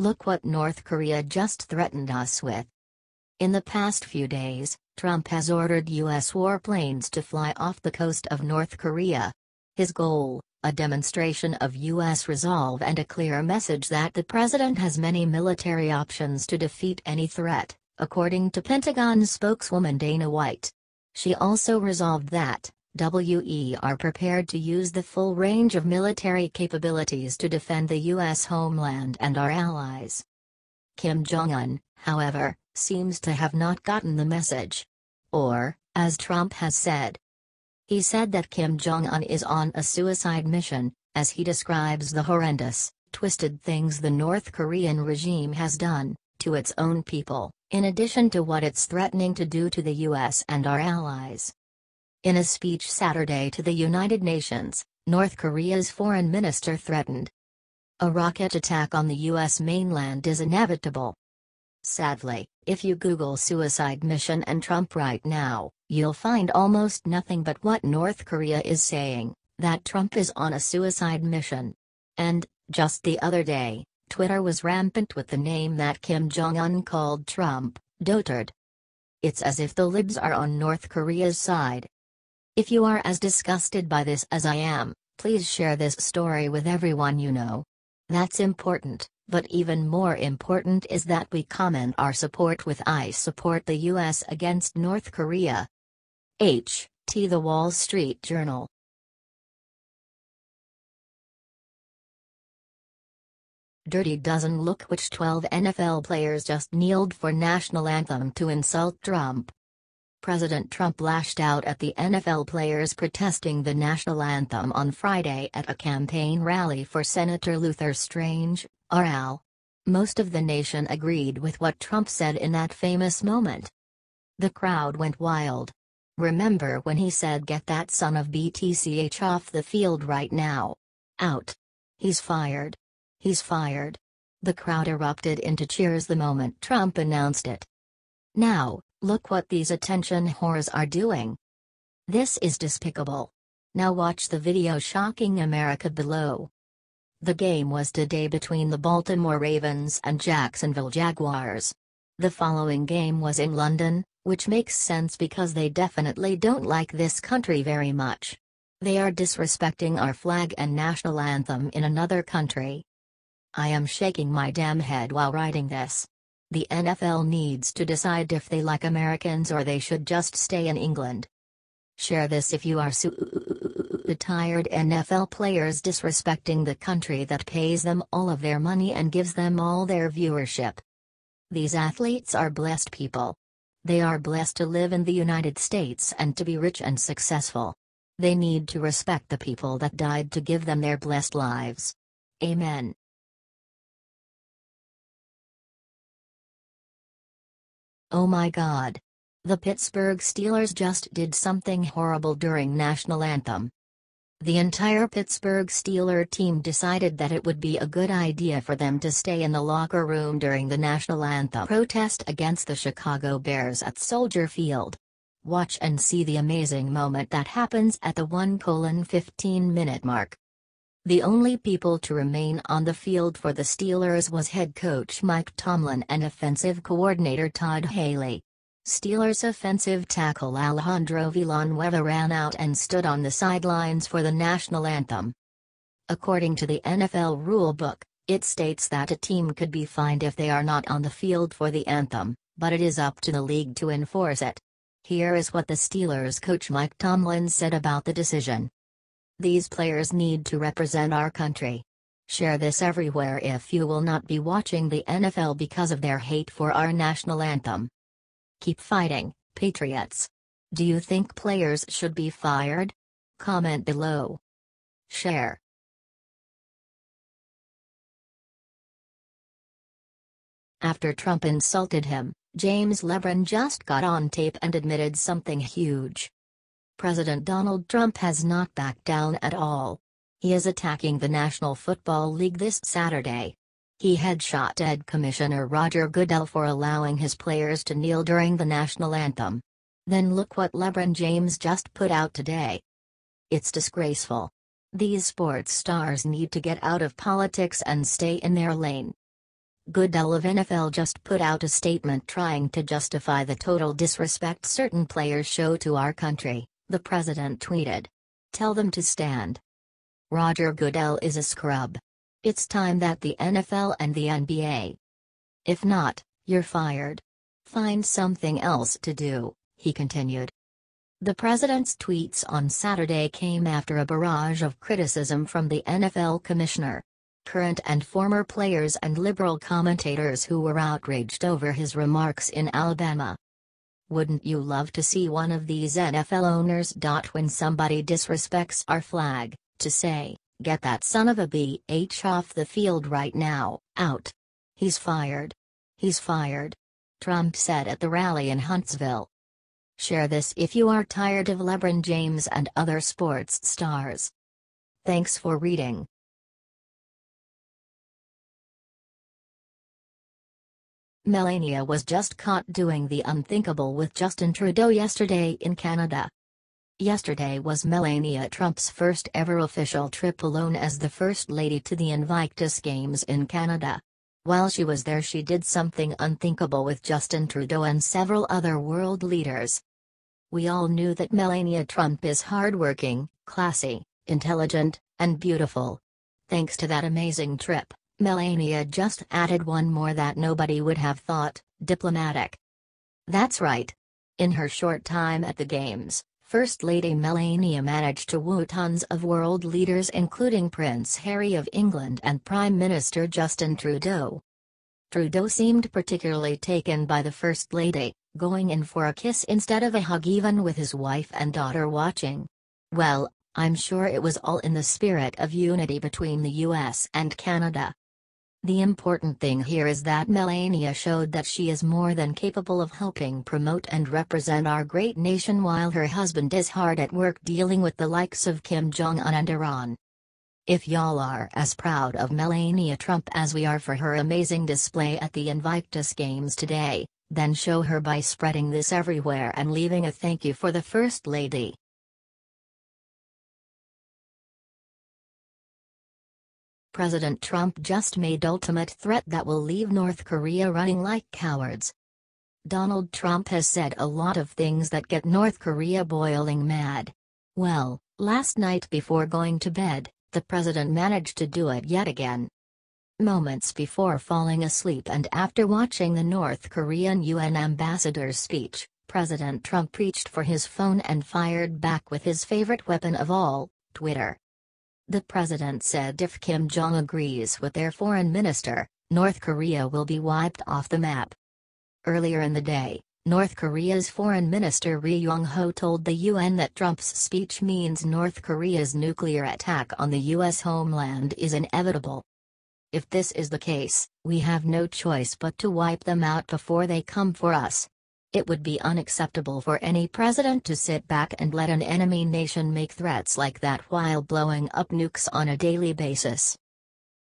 look what North Korea just threatened us with. In the past few days, Trump has ordered U.S. warplanes to fly off the coast of North Korea. His goal, a demonstration of U.S. resolve and a clear message that the president has many military options to defeat any threat, according to Pentagon spokeswoman Dana White. She also resolved that we are prepared to use the full range of military capabilities to defend the U.S. homeland and our allies. Kim Jong-un, however, seems to have not gotten the message. Or, as Trump has said. He said that Kim Jong-un is on a suicide mission, as he describes the horrendous, twisted things the North Korean regime has done to its own people, in addition to what it's threatening to do to the U.S. and our allies. In a speech Saturday to the United Nations, North Korea's foreign minister threatened a rocket attack on the U.S. mainland is inevitable. Sadly, if you Google suicide mission and Trump right now, you'll find almost nothing but what North Korea is saying, that Trump is on a suicide mission. And, just the other day, Twitter was rampant with the name that Kim Jong-un called Trump, dotard. It's as if the libs are on North Korea's side. If you are as disgusted by this as I am, please share this story with everyone you know. That's important, but even more important is that we comment our support with I support the U.S. against North Korea. The Wall Street Journal. Dirty Dozen. Look which 12 NFL players just kneeled for national anthem to insult Trump. President Trump lashed out at the NFL players protesting the national anthem on Friday at a campaign rally for Senator Luther Strange, RL. Most of the nation agreed with what Trump said in that famous moment. The crowd went wild. Remember when he said, "Get that son of BTCH off the field right now. Out. He's fired. He's fired." The crowd erupted into cheers the moment Trump announced it. Now, look what these attention whores are doing. This is despicable. Now watch the video shocking America below. The game was today between the Baltimore Ravens and Jacksonville Jaguars. The following game was in London, which makes sense because they definitely don't like this country very much. They are disrespecting our flag and national anthem in another country. I am shaking my damn head while writing this. The NFL needs to decide if they like Americans or they should just stay in England. Share this if you are tired NFL players disrespecting the country that pays them all of their money and gives them all their viewership. These athletes are blessed people. They are blessed to live in the United States and to be rich and successful. They need to respect the people that died to give them their blessed lives. Amen. Oh my God. The Pittsburgh Steelers just did something horrible during national anthem. The entire Pittsburgh Steelers team decided that it would be a good idea for them to stay in the locker room during the national anthem protest against the Chicago Bears at Soldier Field. Watch and see the amazing moment that happens at the 1:15-minute mark. The only people to remain on the field for the Steelers was head coach Mike Tomlin and offensive coordinator Todd Haley. Steelers offensive tackle Alejandro Villanueva ran out and stood on the sidelines for the national anthem. According to the NFL rulebook, it states that a team could be fined if they are not on the field for the anthem, but it is up to the league to enforce it. Here is what the Steelers coach Mike Tomlin said about the decision. These players need to represent our country. Share this everywhere if you will not be watching the NFL because of their hate for our national anthem. Keep fighting, Patriots. Do you think players should be fired? Comment below. Share. After Trump insulted him, James LeBron just got on tape and admitted something huge. President Donald Trump has not backed down at all. He is attacking the National Football League this Saturday. He headshot Ed Commissioner Roger Goodell for allowing his players to kneel during the national anthem. Then look what LeBron James just put out today. It's disgraceful. These sports stars need to get out of politics and stay in their lane. Goodell of NFL just put out a statement trying to justify the total disrespect certain players show to our country, the president tweeted. Tell them to stand. Roger Goodell is a scrub. It's time that the NFL and the NBA. If not, you're fired. Find something else to do, he continued. The president's tweets on Saturday came after a barrage of criticism from the NFL commissioner, current and former players and liberal commentators who were outraged over his remarks in Alabama. Wouldn't you love to see one of these NFL owners. When somebody disrespects our flag, to say, get that son of a bitch off the field right now, out. He's fired. He's fired. Trump said at the rally in Huntsville. Share this if you are tired of LeBron James and other sports stars. Thanks for reading. Melania was just caught doing the unthinkable with Justin Trudeau yesterday in Canada. Yesterday was Melania Trump's first ever official trip alone as the First Lady to the Invictus Games in Canada. While she was there, she did something unthinkable with Justin Trudeau and several other world leaders. We all knew that Melania Trump is hardworking, classy, intelligent, and beautiful. Thanks to that amazing trip, Melania just added one more that nobody would have thought: diplomatic. That's right. In her short time at the Games, First Lady Melania managed to woo tons of world leaders including Prince Harry of England and Prime Minister Justin Trudeau. Trudeau seemed particularly taken by the First Lady, going in for a kiss instead of a hug even with his wife and daughter watching. Well, I'm sure it was all in the spirit of unity between the US and Canada. The important thing here is that Melania showed that she is more than capable of helping promote and represent our great nation while her husband is hard at work dealing with the likes of Kim Jong-un and Iran. If y'all are as proud of Melania Trump as we are for her amazing display at the Invictus Games today, then show her by spreading this everywhere and leaving a thank you for the First Lady. President Trump just made ultimate threat that will leave North Korea running like cowards. Donald Trump has said a lot of things that get North Korea boiling mad. Well, last night before going to bed, the president managed to do it yet again. Moments before falling asleep and after watching the North Korean UN ambassador's speech, President Trump reached for his phone and fired back with his favorite weapon of all, Twitter. The president said if Kim Jong agrees with their foreign minister, North Korea will be wiped off the map. Earlier in the day, North Korea's Foreign Minister Ri Yong-ho told the UN that Trump's speech means North Korea's nuclear attack on the U.S. homeland is inevitable. If this is the case, we have no choice but to wipe them out before they come for us. It would be unacceptable for any president to sit back and let an enemy nation make threats like that while blowing up nukes on a daily basis.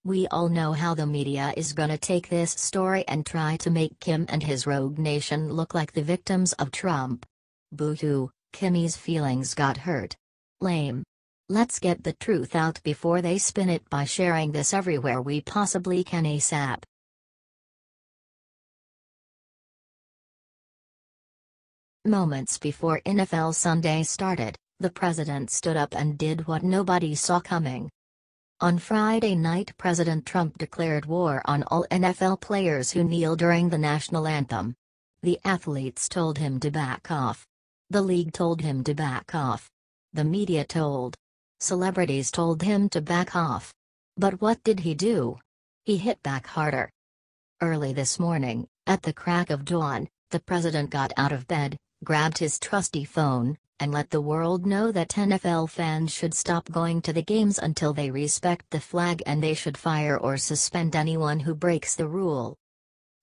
We all know how the media is gonna take this story and try to make Kim and his rogue nation look like the victims of Trump. Boo-hoo, Kimmy's feelings got hurt. Lame. Let's get the truth out before they spin it by sharing this everywhere we possibly can ASAP. Moments before NFL Sunday started, the president stood up and did what nobody saw coming. On Friday night, President Trump declared war on all NFL players who kneel during the national anthem. The athletes told him to back off. The league told him to back off. The media told. Celebrities told him to back off. But what did he do? He hit back harder. Early this morning, at the crack of dawn, the president got out of bed, grabbed his trusty phone, and let the world know that NFL fans should stop going to the games until they respect the flag and they should fire or suspend anyone who breaks the rule.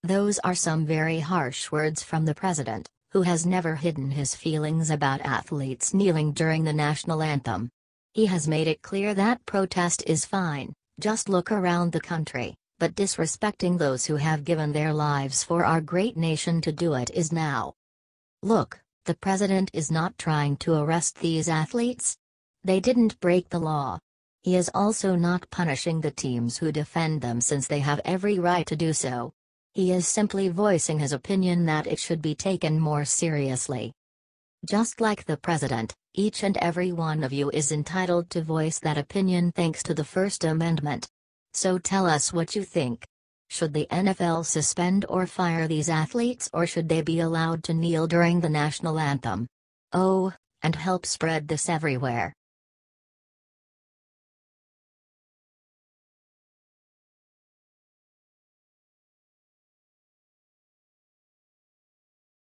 Those are some very harsh words from the president, who has never hidden his feelings about athletes kneeling during the national anthem. He has made it clear that protest is fine, just look around the country, but disrespecting those who have given their lives for our great nation to do it is now. Look, the president is not trying to arrest these athletes. They didn't break the law. He is also not punishing the teams who defend them since they have every right to do so. He is simply voicing his opinion that it should be taken more seriously. Just like the president, each and every one of you is entitled to voice that opinion thanks to the First Amendment. So tell us what you think. Should the NFL suspend or fire these athletes, or should they be allowed to kneel during the national anthem? Oh, and help spread this everywhere.